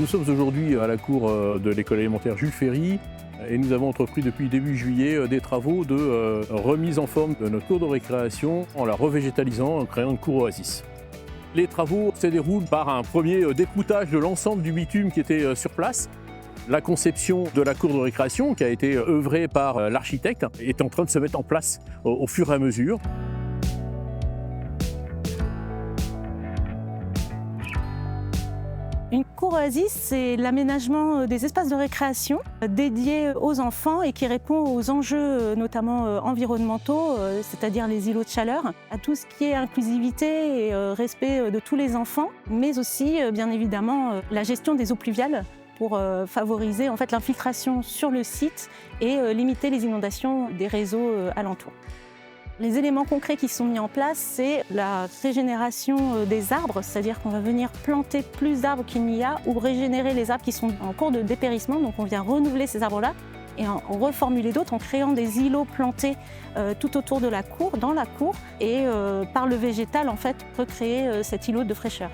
Nous sommes aujourd'hui à la cour de l'école élémentaire Jules Ferry et nous avons entrepris depuis début juillet des travaux de remise en forme de notre cour de récréation en la revégétalisant, en créant une cour oasis. Les travaux se déroulent par un premier dépoutage de l'ensemble du bitume qui était sur place. La conception de la cour de récréation, qui a été œuvrée par l'architecte, est en train de se mettre en place au fur et à mesure. Une cour oasis, c'est l'aménagement des espaces de récréation dédiés aux enfants et qui répond aux enjeux notamment environnementaux, c'est-à-dire les îlots de chaleur, à tout ce qui est inclusivité et respect de tous les enfants, mais aussi bien évidemment la gestion des eaux pluviales pour favoriser en fait l'infiltration sur le site et limiter les inondations des réseaux alentours. Les éléments concrets qui sont mis en place, c'est la régénération des arbres, c'est-à-dire qu'on va venir planter plus d'arbres qu'il n'y a ou régénérer les arbres qui sont en cours de dépérissement. Donc on vient renouveler ces arbres-là et en reformuler d'autres en créant des îlots plantés tout autour de la cour, dans la cour, et par le végétal en fait recréer cet îlot de fraîcheur.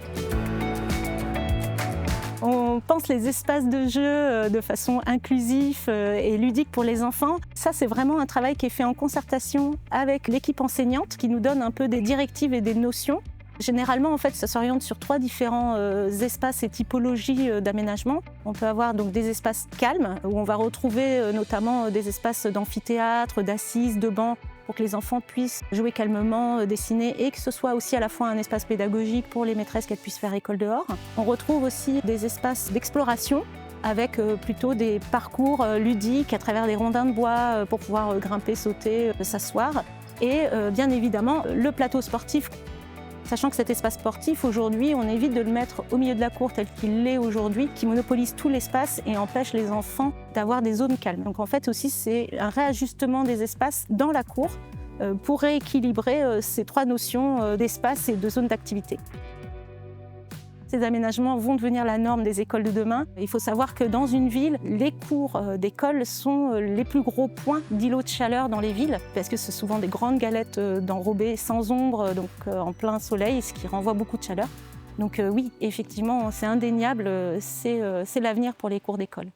On pense les espaces de jeu de façon inclusive et ludique pour les enfants. Ça, c'est vraiment un travail qui est fait en concertation avec l'équipe enseignante qui nous donne un peu des directives et des notions. Généralement, en fait, ça s'oriente sur 3 différents espaces et typologies d'aménagement. On peut avoir donc des espaces calmes où on va retrouver notamment des espaces d'amphithéâtre, d'assises, de bancs, pour que les enfants puissent jouer calmement, dessiner et que ce soit aussi à la fois un espace pédagogique pour les maîtresses qu'elles puissent faire école dehors. On retrouve aussi des espaces d'exploration avec plutôt des parcours ludiques à travers des rondins de bois pour pouvoir grimper, sauter, s'asseoir. Et bien évidemment, le plateau sportif. Sachant que cet espace sportif, aujourd'hui, on évite de le mettre au milieu de la cour tel qu'il l'est aujourd'hui, qui monopolise tout l'espace et empêche les enfants d'avoir des zones calmes. Donc en fait aussi, c'est un réajustement des espaces dans la cour pour rééquilibrer ces 3 notions d'espace et de zone d'activité. Ces aménagements vont devenir la norme des écoles de demain. Il faut savoir que dans une ville, les cours d'école sont les plus gros points d'îlots de chaleur dans les villes, parce que c'est souvent des grandes galettes d'enrobés sans ombre, donc en plein soleil, ce qui renvoie beaucoup de chaleur. Donc oui, effectivement, c'est indéniable, c'est l'avenir pour les cours d'école.